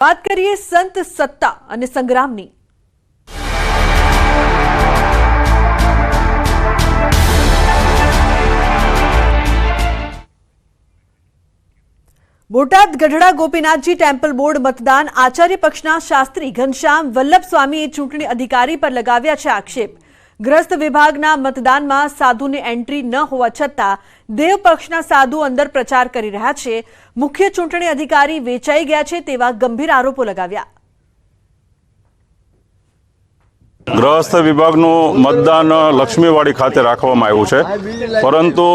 बात करिए संत सत्ता અને સંગ્રામની। બોટાદ ગઢડા ગોપીનાથજી ટેમ્પલ બોર્ડ મતદાન આચાર્ય પક્ષના શાસ્ત્રી ઘનશ્યામ વલ્લભ સ્વામીએ ચૂંટણી અધિકારી પર લગાવ્યા છે આક્ષેપ। ગ્રસ્ત વિભાગના મતદાનમાં સાધુની એન્ટ્રી ન હોવા છતાં દેવ પક્ષના સાધુ અંદર પ્રચાર કરી રહ્યા છે। મુખ્ય ચૂંટણી અધિકારી વેચાઈ ગયા છે તેવા ગંભીર આરોપો લગાવ્યા। ગ્રહસ્થ વિભાગનું મતદાન લક્ષ્મીવાડી ખાતે રાખવામાં આવ્યું છે, પરંતુ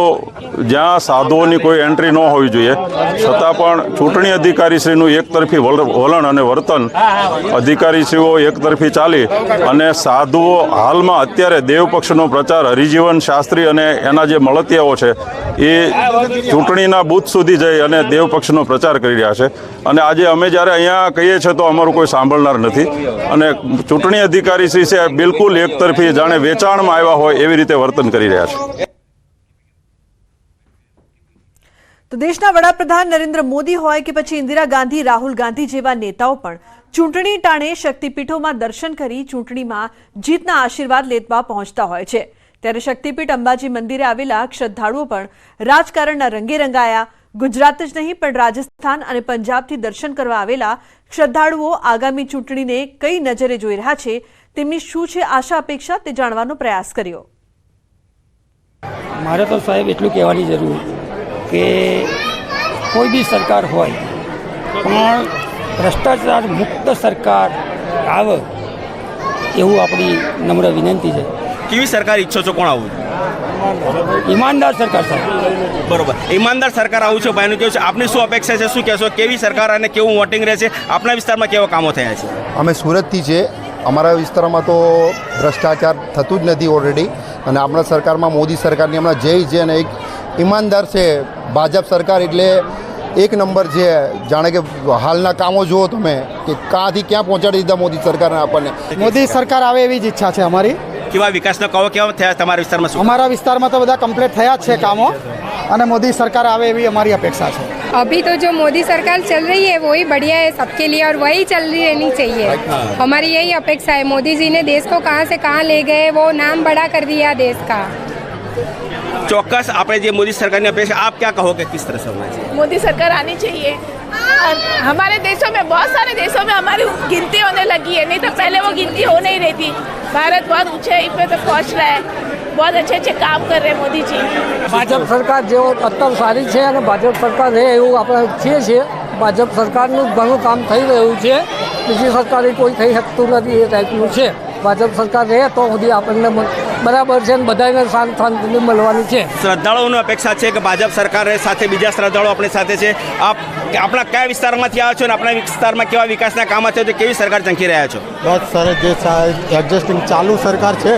જ્યાં સાધુઓની કોઈ એન્ટ્રી ન હોવી જોઈએ છતાં પણ ચૂંટણી અધિકારીશ્રીનું એકતરફી વલણ અને વર્તન અધિકારીશ્રીઓ એકતરફી ચાલી અને સાધુઓ હાલમાં અત્યારે દેવપક્ષનો પ્રચાર હરિજીવન શાસ્ત્રી અને એના જે મળતિયાઓ છે એ ચૂંટણીના બૂથ સુધી જઈ અને દેવપક્ષનો પ્રચાર કરી રહ્યા છે। અને આજે અમે જ્યારે અહીંયા કહીએ છીએ તો અમારું કોઈ સાંભળનાર નથી અને ચૂંટણી અધિકારીશ્રી છે બિલકુલ એકતરફી જાણે વેચાણમાં આવ્યા હોય એવી રીતે વર્તન કરી રહ્યા છે। તો દેશના વડાપ્રધાન નરેન્દ્ર મોદી હોય કે પછી ઇન્દિરા ગાંધી, રાહુલ ગાંધી જેવા નેતાઓ પણ ચૂંટણી ટાણે શક્તિપીઠોમાં દર્શન કરી ચૂંટણીમાં જીતના આશીર્વાદ લેવા પહોંચતા હોય છે। ત્યારે શક્તિપીઠ અંબાજી મંદિરે આવેલા શ્રદ્ધાળુઓ પણ રાજકારણના રંગે રંગાયા। ગુજરાત જ નહીં પણ રાજસ્થાન અને પંજાબથી દર્શન કરવા આવેલા શ્રદ્ધાળુઓ આગામી ચૂંટણીને કઈ નજરે જોઈ રહ્યા છે, તેમની શું છે આશા અપેક્ષા તે જાણવાનો પ્રયાસ કર્યો। મારે તો સાહેબ એટલું કહેવાની જરૂર કે કોઈ બી સરકાર હોય પણ ભ્રષ્ટાચાર મુક્ત સરકાર આવે એવું આપણી નમ્ર વિનંતી છે। કેવી સરકાર ઈચ્છો છો? કોણ આવું? ઈમાનદાર સરકાર સાહેબ। બરોબર, ઈમાનદાર સરકાર આવું છે ભાઈનું કેવું છે? આપની શું અપેક્ષા છે? શું કહેશો? કેવી સરકાર અને કેવું વોટિંગ રહેશે? આપણા વિસ્તારમાં કેવા કામો થયા છે? અમે સુરતથી છે, અમારા વિસ્તારમાં તો ભ્રષ્ટાચાર થતું જ નથી ઓલરેડી, અને આપણા સરકારમાં મોદી સરકારની હમણાં જય છે અને એક ઈમાનદાર છે। ભાજપ સરકાર એટલે એક નંબર છે। જાણે કે હાલના કામો જુઓ તમે કે ક્યાંથી ક્યાં પહોંચાડી દીધા મોદી સરકારને આપણને। મોદી સરકાર આવે એવી જ ઈચ્છા છે અમારી। કેવા વિકાસના કામો કેવા થયા તમારા વિસ્તારમાં? શું અમારા વિસ્તારમાં તો બધા કમ્પ્લીટ થયા જ છે કામો, અને મોદી સરકાર આવે એવી અમારી અपेक्षा છે। अभी तो जो मोदी सरकार चल रही है वही बढ़िया है सबके लिए और वही चल रहनी चाहिए। हमारी यही अपेक्षा है। मोदी जी ने देश को कहाँ से कहाँ ले गए, वो नाम बड़ा कर दिया देश का। ચોક્કસ આપણે જે મોદી સરકારની અપેક્ષા, આપ क्या कहोगे किस तरह से होना चाहिए? मोदी सरकार आनी चाहिए। और हमारे देशों में बहुत सारे देशों में हमारी गिनती होने लगी है, नहीं तो पहले वो गिनती हो नहीं रही थी। भारत बहुत ऊंचाई पे तो पहुंच रहा है, बहुत अच्छे अच्छे काम कर रहे हैं मोदी जी। ભાજપ સરકાર જેવો અત્યારે સારી છે અને ભાજપ સરકાર રહે એવું આપણે ઈચ્છીએ છીએ। ભાજપ સરકારનું ઘણું કામ થઈ રહ્યું છે, બીજી સરકારે કોઈ થઈ શકતું નથી એ ટાઈપનું છે। ભાજપ સરકાર રહે તો સુધી આપણને બરાબર છે અને બધાને શાંતિ મળવાની છે। શ્રદ્ધાળુઓની અપેક્ષા છે કે ભાજપ સરકાર રહે, સાથે બીજા શ્રદ્ધાળુઓ આપણી સાથે છે। આપ આપણા કયા વિસ્તારમાંથી આવ્યો છો અને આપણા વિસ્તારમાં કેવા વિકાસના કામ થયા છે? કેવી સરકાર ઝંખી રહ્યા છો? બસ સરસ, જે એડજસ્ટિંગ ચાલુ સરકાર છે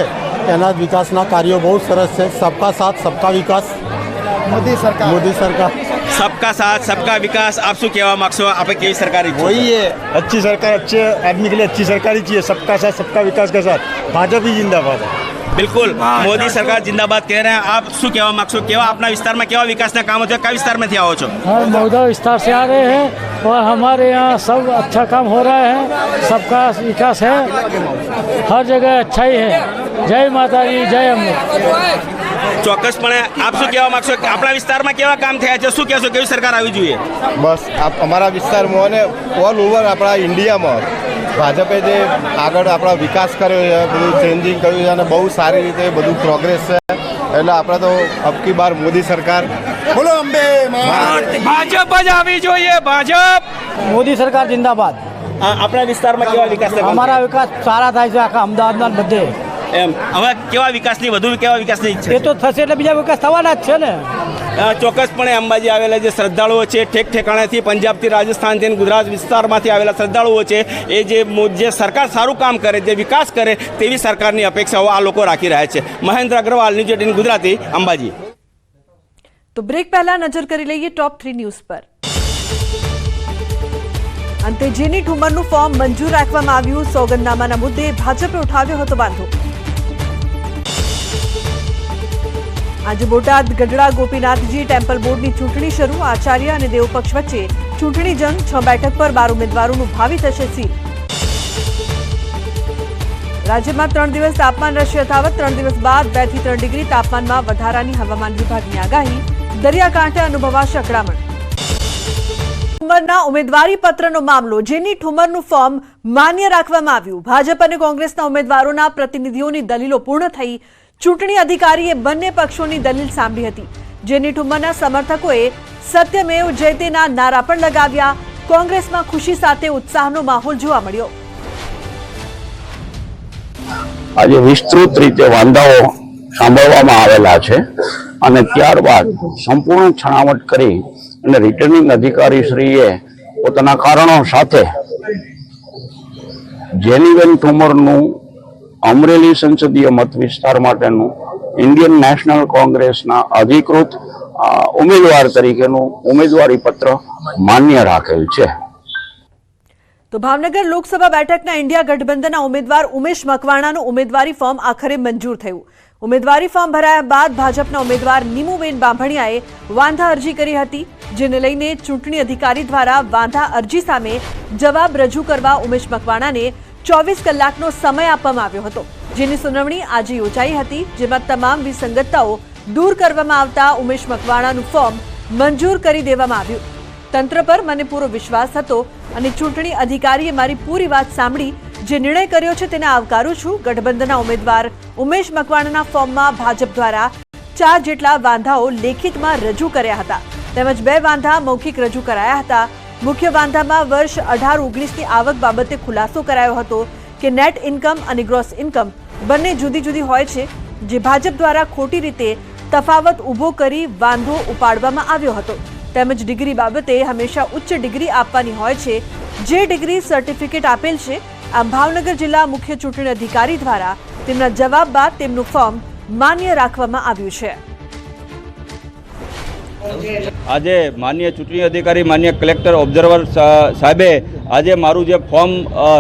એના વિકાસના કાર્યો બહુ સરસ છે। સબકા સાથ સબકા વિકાસ, મોદી સરકાર सबका साथ सबका विकास। आप શું કહેવા માંગશો? આપણે કેવી સરકાર ઈચ્છો? वही है, अच्छी सरकार, अच्छे आदमी के लिए अच्छी सरकार ही चाहिए। सबका साथ सबका विकास के साथ भाजपा ही जिंदाबाद है। बिल्कुल, मोदी सरकार जिंदाबाद कह रहे हैं। आप શું કહેવા માંગશો? કેવા આપના વિસ્તારમાં કેવા વિકાસના કામો છે? કયા વિસ્તારમાંથી આવો છો? हम मौदा विस्तार से आ रहे हैं और हमारे यहाँ सब अच्छा काम हो रहा है, सबका विकास है, हर जगह अच्छाई है। जय माता दी, जय अम्बे। ચોક્કસપણે આપ શું કહેવા માંગશો? આપણા વિસ્તારમાં કેવા કામ થયા છે? શું કહેશો? કેવી સરકાર આવી જોઈએ? બસ અમારા વિસ્તારમાં અને ઓલ ઓવર આપણા ઇન્ડિયામાં ભાજપે જે આગળ આપણા વિકાસ કર્યો છે, બધું ચેન્જિંગ કર્યું છે અને બહુ સારી રીતે બધું પ્રોગ્રેસ છે। એટલે આપણે તો અબકી બાર મોદી સરકાર, બોલો અંબે ભાજપ જ આવી જોઈએ, ભાજપ। મોદી સરકાર જિંદાબાદ। આપણા વિસ્તારમાં કેવા વિકાસના કામ અમારા વિકાસ સારા થાય છે આખા અમદાવાદના બધે। એમ હવે કેવા વિકાસની વધુ કેવા વિકાસની ઈચ્છા એ તો થશે એટલે બીજા વિકાસ થવાના જ છે ને। ચોક્કસપણે અંબાજી આવેલા જે શ્રદ્ધાળુઓ છે, ઠેક ઠેકાણેથી પંજાબથી, રાજસ્થાનથી, ગુજરાત વિસ્તારમાંથી આવેલા શ્રદ્ધાળુઓ છે, એ જે સરકાર સારું કામ કરે, જે વિકાસ કરે તેવી સરકારની અપેક્ષાઓ આ લોકો રાખી રહ્યા છે। મહેન્દ્ર અગ્રવાલ, ન્યૂઝ 18 ગુજરાતી, અંબાજી। તો બ્રેક પહેલા નજર કરી લઈએ ટોપ 3 ન્યૂઝ પર। અંતે જેની ઠુમરનું ફોર્મ મંજૂર રાખવામાં આવ્યું, સોગંદનામાના મુદ્દે ભાજપે ઉઠાવ્યો હતો વાંધો। आज बोटाद गढ़ड़ा गोपीनाथजी टेम्पल बोर्ड की चूंटणी शुरू। आचार्य और देवपक्ष वच्चे ચૂંટણી જંગ 6 બેઠક પર 12 ઉમેદવારોનું ભાવિ થશે સીલ. રાજ્યમાં 3 દિવસ તાપમાન રહેશે યથાવત. 3 દિવસ બાદ 2 થી 3 ડિગ્રી તાપમાનમાં વધારાની હવામાન વિભાગની આગાહી. દરિયાકાંઠે અનુભવાશે અકળામણ. ઠુમરના ઉમેદવારી પત્રનો મામલો. જેની ઠુમરનું ફોર્મ માન્ય રાખવામાં આવ્યું. ભાજપ અને કોંગ્રેસના ઉમેદવારોના પ્રતિનિધિઓની દલીલો પૂર્ણ થઈ. ચૂંટણી અધિકારીએ બંને પક્ષોની દલીલ સાંભળી હતી. જેની ઠુમરના સમર્થકોએ સત્યમેવ જયતેના નારા પણ લગાવ્યા. કોંગ્રેસમાં ખુશી સાથે ઉત્સાહનો માહોલ જોવા મળ્યો. આજે વિસ્તૃત રીતે વાંધાઓ સાંભળવામાં આવેલા છે અને ત્યારબાદ સંપૂર્ણ છણાવટ કરી અને રિટર્નિંગ અધિકારીશ્રીએ પોતાના કારણો સાથે જેનીબેન ઠુમરનું અમરેલી સંસદીય મત વિસ્તાર માટેનું ઇન્ડિયન નેશનલ કોંગ્રેસના અધિકૃત ઉમેદવાર તરીકેનું ઉમેદવારી પત્ર માન્ય રાખેલ છે. તો ભાવનગર લોકસભા બેઠકના ઇન્ડિયા ગઠબંધનના ઉમેદવાર ઉમેશ મકવાણાનું ઉમેદવારી ફોર્મ આખરે મંજૂર થયું. ઉમેદવારી ફોર્મ ભરાયા બાદ ભાજપના ઉમેદવાર નીમુબેન બાંભણિયાએ વાંધા અરજી કરી હતી. જેને લઈને ચૂંટણી અધિકારી દ્વારા વાંધા અરજી સામે જવાબ રજૂ કરવા ઉમેશ મકવાણાને 24 કલાકનો સમય આપવામાં આવ્યો હતો. જેની સુનાવણી આજે યોજાઈ હતી. જેમાં તમામ વિસંગતતાઓ દૂર કરવામાં આવતા ઉમેશ મકવાણાનું ફોર્મ મંજૂર કરી દેવામાં આવ્યું. તંત્ર પર મને પૂરો વિશ્વાસ હતો અને ચૂંટણી અધિકારીએ મારી પૂરી વાત સાંભળી જે નિર્ણય કર્યો છે તેને આવકારું છું. ગઠબંધનના ઉમેદવાર ઉમેશ મકવાણાના ફોર્મમાં ભાજપ દ્વારા 4 જેટલા વાંધાઓ લેખિતમાં રજૂ કર્યા હતા તેમજ 2 વાંધા મૌખિક રજૂ કરાયા હતા. મુખ્ય વાંધામાં વર્ષ 18-19ની આવક બાબતે ખુલાસો કરાયો હતો કે નેટ ઇન્કમ અને ગ્રોસ ઇન્કમ બંને જુદી જુદી હોય છે, જે ભાજપ દ્વારા ખોટી રીતે તફાવત ઊભો કરી વાંધો ઉપાડવામાં આવ્યો હતો. તેમજ ડિગ્રી બાબતે હંમેશા ઉચ્ચ ડિગ્રી આપવાની હોય છે, જે ડિગ્રી સર્ટિફિકેટ આપેલ છે. આમ ભાવનગર જિલ્લા મુખ્ય ચૂંટણી અધિકારી દ્વારા તેમના જવાબ બાદ તેમનું ફોર્મ માન્ય રાખવામાં આવ્યું છે. આજે માન્ય ચૂંટણી અધિકારી માન્ય કલેક્ટર ઓબ્ઝર્વર સાહેબે આજે મારું જે ફોર્મ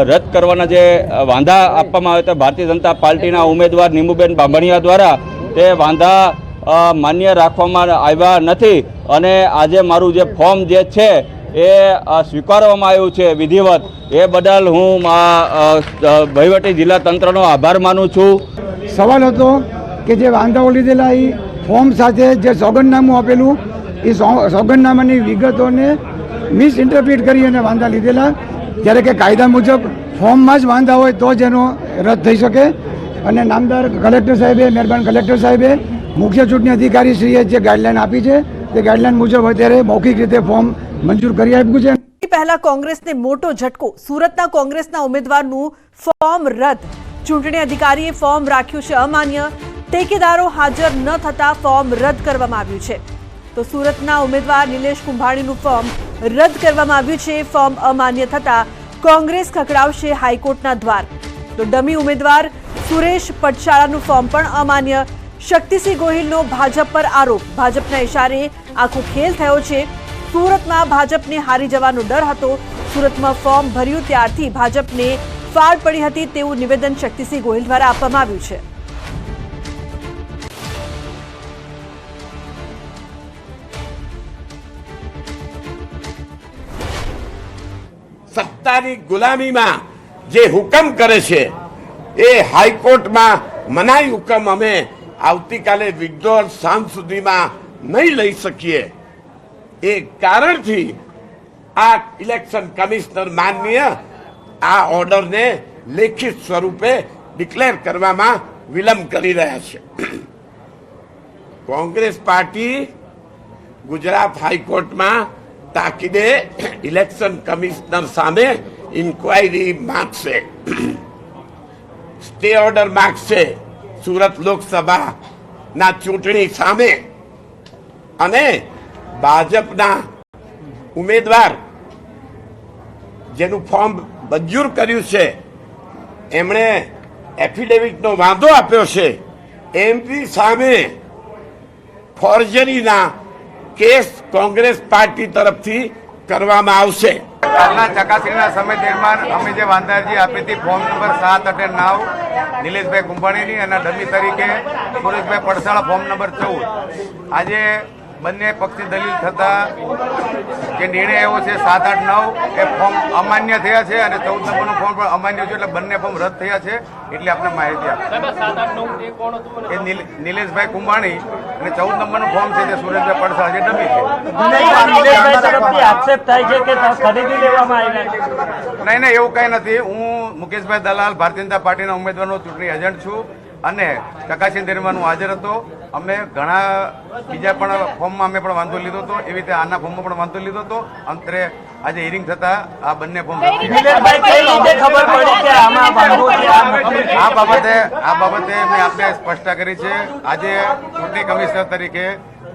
રદ કરવાના જે વાંધા આપવામાં આવ્યા હતા ભારતીય જનતા પાર્ટીના ઉમેદવાર નીમુબેન બાંભણિયા દ્વારા, તે વાંધા માન્ય રાખવામાં આવ્યા નથી અને આજે મારું જે ફોર્મ જે છે એ સ્વીકારવામાં આવ્યું છે વિધિવત. એ બદલ હું વહીવટી જિલ્લા તંત્રનો આભાર માનું છું. સવાલ હતો કે જે વાંધાઓ લીધેલા એ ફોર્મ સાથે જે સોગંદનામું આપેલું એ સોગંદનામાની વિગતોને મિસઇન્ટરપ્રિટ કરી અને વાંધા લીધેલા, જ્યારે કે કાયદા મુજબ ફોર્મમાં જ વાંધા હોય તો જ એનો રદ થઈ શકે. અને નામદાર કલેક્ટર સાહેબે, મહેરબાન કલેક્ટર સાહેબે મુખ્ય ચૂંટણી અધિકારી શ્રીએ જે ગાઈડલાઈન આપી છે તે ગાઈડલાઈન મુજબ અત્યારે મૌખિક રીતે ફોર્મ મંજૂર કરી આપ્યું છે. પહેલા કોંગ્રેસને મોટો ઝટકો. સુરતના કોંગ્રેસના ઉમેદવારનું ફોર્મ રદ. ચૂંટણી અધિકારીએ ફોર્મ રાખ્યું છે અમાન્ય. ટેકેદારો હાજર ન થતા ફોર્મ રદ કરવામાં આવ્યું છે. તો સુરતના ઉમેદવાર નિલેશ કુંભાણીનું ફોર્મ રદ કરવામાં આવ્યું છે. ફોર્મ અમાન્ય થતા કોંગ્રેસ ખખડાવશે હાઈકોર્ટના દ્વાર. તો ડમી ઉમેદવાર સુરેશ પટશાળાનું ફોર્મ પણ અમાન્ય. શક્તિસિંહ ગોહિલનો ભાજપ પર આરોપ. ભાજપના ઇશારે આખો ખેલ થયો છે. સુરતમાં ભાજપને હારી જવાનો ડર હતો. સુરતમાં ફોર્મ ભર્યું ત્યારથી ભાજપને ફાળ પડી હતી તેવું નિવેદન શક્તિસિંહ ગોહિલ દ્વારા આપવામાં આવ્યું છે. સત્તાની ગુલામીમાં જે હુકમ કરે છે એ હાઈકોર્ટમાં મનાઈ હુકમ અમે આવતીકાલે વિગડોર સાંજ સુધીમાં નહીં લઈ શકીએ. એ કારણથી આ ઇલેક્શન કમિશનર માનનીય આ ઓર્ડરને લેખિત સ્વરૂપે ડિક્લેર કરવામાં વિલંબ કરી રહ્યા છે. કોંગ્રેસ પાર્ટી ગુજરાત હાઈકોર્ટમાં તાકીદે ઇલેક્શન કમિશનર સામે ઇન્ક્વાયરી માંગશે, સ્ટે ઓર્ડર માંગશે સુરત લોકસભાના ચૂંટણી સામે. અને ભાજપના ઉમેદવાર જેનું ફોર્મ મંજૂર કર્યું છે એમણે એફિડેવિટનો વાંધો આપ્યો છે, એમની સામે ફોર્જરીના કેસ કોંગ્રેસ પાર્ટી તરફથી કરવામાં આવશે. આજના ચકાસણીના સમય દરમિયાન અમે જે વાંધા અરજી આપી હતી ફોર્મ નંબર 7 અને 9 નિલેશભાઈ કુંભાણીની અને ડમી તરીકે સુરેશભાઈ પડસાળા ફોર્મ નંબર 14, આજે બંને પક્ષની દલીલ થતાં જે નિર્ણય આવ્યો છે 7, 8, 9 એ ફોર્મ અમાન્ય થયા છે અને 14 નંબરનું ફોર્મ પણ અમાન્ય છે, એટલે બંને ફોર્મ રદ થયા છે. એટલે આપણે માહિતી આપી એ નિલેશભાઈ કુંભાણી અને 14 નંબરનું ફોર્મ છે તે સુરેશભાઈ પડસાળ જે ડમી છે. આક્ષેપ થાય છે કે ખરીદી લેવામાં આવ્યા. નહીં એવું કંઈ નથી. હું મુકેશભાઈ દલાલ ભારતીય જનતા પાર્ટીના ઉમેદવારનો ચૂંટણી એજન્ટ છું અને ચકાસણી દરમિયાન હું હાજર હતો. અમે ઘણા બીજા પણ ફોર્મમાં અમે પણ વાંધો લીધો હતો, એવી રીતે આના ફોર્મમાં પણ વાંધો લીધો હતો. અંતરે આજે હિયરિંગ થતા આ બંને ફોર્મ આ બાબતે મેં આપને સ્પષ્ટતા કરી છે. આજે ચૂંટણી કમિશનર તરીકે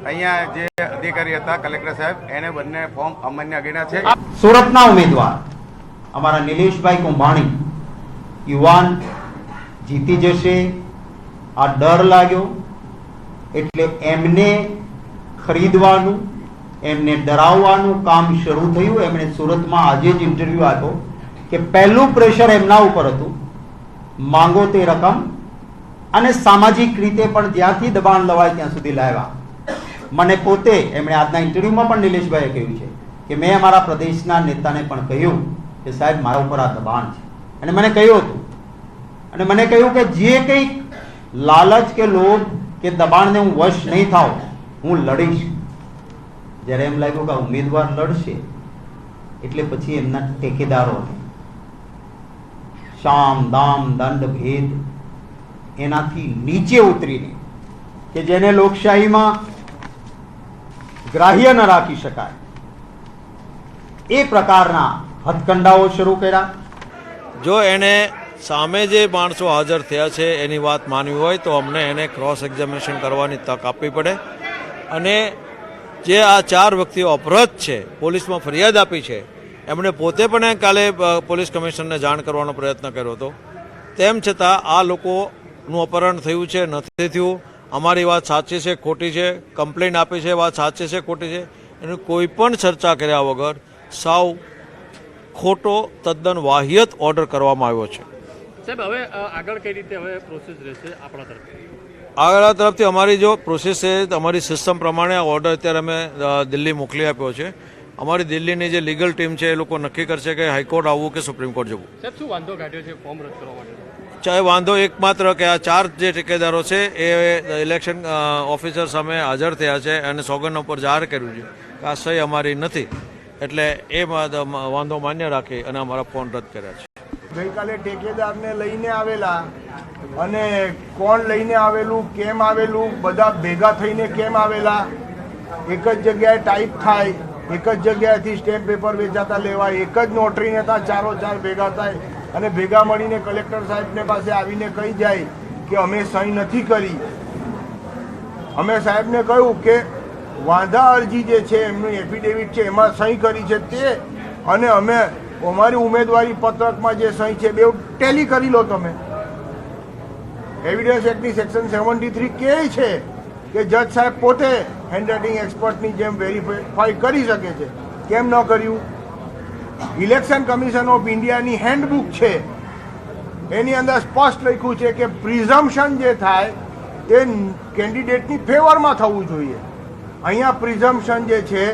અહીંયા જે અધિકારી હતા કલેક્ટર સાહેબ એને બંને ફોર્મ અમાન્ય ગણ્યા છે. સુરતના ઉમેદવાર અમારા નિલેશભાઈ કુંભાણી યુવાન જીતી જશે આ ડર લાગ્યો, એટલે એમને ખરીદવાનું, એમને ડરાવવાનું કામ શરૂ થયું. એમણે સુરતમાં આજે જ ઇન્ટરવ્યુ આપ્યો કે પહેલું પ્રેશર એમના ઉપર હતું, માંગો તે રકમ, અને સામાજિક રીતે પણ જ્યાંથી દબાણ લવાય ત્યાં સુધી લાવ્યા. મને પોતે એમણે આજના ઇન્ટરવ્યુમાં પણ નિલેશભાઈએ કહ્યું છે કે મેં અમારા પ્રદેશના નેતાને પણ કહ્યું કે સાહેબ મારા ઉપર આ દબાણ છે, અને મને કહ્યું હતું અને મને કહ્યું કે જે કંઈક લાલચ કે લોભ કે દબાણને હું વશ નહીં થાઉં, હું લડીશ. જ્યારે એમ લાગ્યું કે ઉમેદવાર લડશે એટલે પછી એમના ટેકેદારો શામ દામ દંડ ભેદ એનાથી નીચે ઉતરીને કે જેને લોકશાહીમાં ગ્રાહ્ય ન રાખી શકાય એ પ્રકારના હથકંડાઓ શરૂ કર્યા. જો એને સામે જે માણસો હાજર થયા છે એની વાત માનવી હોય તો અમને એને ક્રોસ એક્ઝામિનેશન કરવાની તક આપવી પડે. અને જે આ 4 વ્યક્તિઓ અપહૃત છે, પોલીસમાં ફરિયાદ આપી છે, એમણે પોતે પણ કાલે પોલીસ કમિશનરને જાણ કરવાનો પ્રયત્ન કર્યો હતો. તેમ છતાં આ લોકોનું અપહરણ થયું છે, નથી થયું, અમારી વાત સાચી છે ખોટી છે, કમ્પ્લેન આપી છે વાત સાચી છે ખોટી છે, એની કોઈ પણ ચર્ચા કર્યા વગર સાવ ખોટો તદ્દન વાહિયત ઓર્ડર કરવામાં આવ્યો છે. સાહેબ હવે આગળ કઈ રીતે હવે પ્રોસેસ રહેશે આપણા તરફથી? આગળ તરફથી અમારી જો પ્રોસેસ છે, અમારી સિસ્ટમ પ્રમાણે આ ઓર્ડર અત્યારે અમે દિલ્હી મોકલી આપ્યો છે. અમારી દિલ્હીની જે લીગલ ટીમ છે એ લોકો નક્કી કરશે કે હાઈકોર્ટ આવવું કે સુપ્રીમ કોર્ટ જવું. સાહેબ શું વાંધો કાઢ્યો છે ફોર્મ રદ કરવા માટે? ચાહે વાંધો એકમાત્ર કે આ 4 જે ઠેકેદારો છે એ ઇલેક્શન ઓફિસર સામે હાજર થયા છે અને સોગંદ ઉપર જાહેર કર્યું છે કે આ સહી અમારી નથી, એટલે એ વાંધો માન્ય રાખી અને અમારા ફોન રદ કર્યા છે. ગઈકાલે ઠેકેદારને લઈને આવેલા અને કોણ લઈને આવેલું, કેમ આવેલું, બધા ભેગા થઈને કેમ આવેલા, એક જ જગ્યાએ ટાઈપ થાય, એક જ જગ્યાએથી સ્ટેમ્પ પેપર વેચાતા લેવાય, એક જ નોટરીને ત્યાં 4 ભેગા થાય અને ભેગા મળીને કલેક્ટર સાહેબને પાસે આવીને કહી જાય કે અમે સહી નથી કરી. અમે સાહેબને કહ્યું કે વાંધા અરજી જે છે એમનું એફિડેવિટ છે એમાં સહી કરી છે તે, અને અમે અમારી ઉમેદવારી પત્રકમાં જે સહી છે બે ટેલી કરી લો. તમે એવિડન્સ એક્ટની સેક્શન 73 કહે છે કે જજ સાહેબ પોતે હેન્ડરાઇટિંગ એક્સપર્ટની જેમ વેરીફાઈ કરી શકે છે, કેમ ન કર્યું? ઇલેક્શન કમિશન ઓફ ઇન્ડિયાની હેન્ડબુક છે એની અંદર સ્પષ્ટ લખ્યું છે કે પ્રિઝમ્પશન જે થાય તે કેન્ડિડેટની ફેવરમાં થવું જોઈએ. અહીંયા પ્રિઝમ્પશન જે છે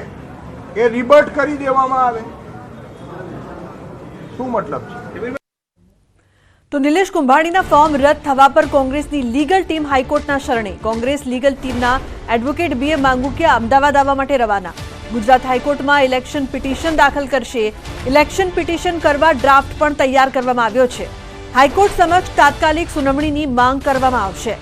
એ રિબર્ટ કરી દેવામાં આવે. શું મતલબ છે? તો નિલેશ કુંભાણીના ફોર્મ રદ થવા પર કોંગ્રેસની લીગલ ટીમ હાઈકોર્ટના શરણે. કોંગ્રેસ લીગલ ટીમના એડવોકેટ BA માંગુકિયા અમદાવાદ આવવા માટે રવાના. ગુજરાત હાઈકોર્ટમાં ઇલેક્શન પિટિશન દાખલ કરશે. ઇલેક્શન પિટિશન કરવા ડ્રાફ્ટ પણ તૈયાર કરવામાં આવ્યો છે. હાઈકોર્ટ સમક્ષ તાત્કાલિક સુનાવણીની માંગ કરવામાં આવશે.